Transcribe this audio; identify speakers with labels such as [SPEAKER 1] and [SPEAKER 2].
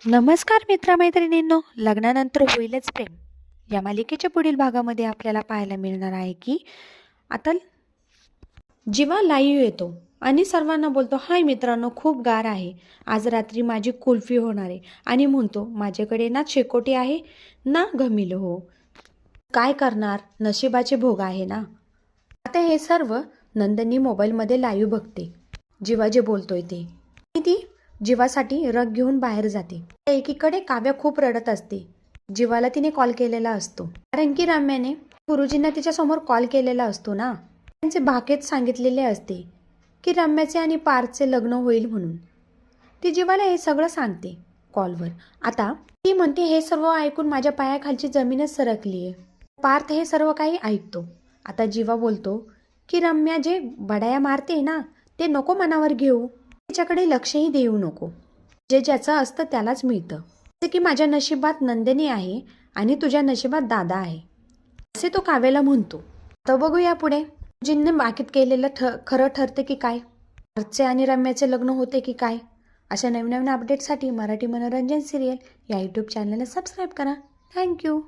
[SPEAKER 1] नमस्कार मित्रमैत्रिणींनो, लग्नानंतर होईलच प्रेम या मालिकेच्या पुढील भागामध्ये आपल्याला पाहायला मिळणार आहे की आता जीवा लाईव्ह येतो आणि सर्वांना बोलतो, हाय मित्रांनो, खूप गार आहे, आज रात्री माझी कुल्फी होणार आहे आणि म्हणतो, माझ्याकडे ना शेकोटी आहे ना घमिल हो, काय करणार, नशिबाचे भोग आहे ना. आता हे सर्व नंदिनी मोबाईलमध्ये लाईव्ह बघते. जीवा जे बोलतोय ते ती जीवासाठी रग घेऊन बाहेर जाते. एकीकडे काव्या खूप रडत असते. जीवाला तिने कॉल केलेला असतो, कारण की रम्याने गुरुजींना तिच्या समोर कॉल केलेला असतो ना. त्यांचे भाकेत सांगितलेले असते की रम्याचे आणि पार्थचे लग्न होईल म्हणून. ती जीवाला हे सगळं सांगते कॉलवर. आता ती म्हणते, हे सर्व ऐकून माझ्या पायाखालची जमीनच सरकलीये. पार्थ हे सर्व काही ऐकतो. आता जीवा बोलतो की रम्या जे बडाया मारते ना, ते नको मनावर घेऊ, तिच्याकडे लक्षही देऊ नको. जे ज्याचं असतं त्यालाच मिळतं. जसे की माझ्या नशिबात नंदिनी आहे आणि तुझ्या नशिबात दादा आहे, असे तो काव्याला म्हणतो. तर बघूया पुढे गुरुजींनी बाकीत केलेलं खरं ठरते की काय, पार्थचे आणि रम्याचे लग्न होते की काय. अशा नवीन नवीन अपडेटसाठी मराठी मनोरंजन सिरियल या यूट्यूब चॅनलला सबस्क्राईब करा. थँक्यू.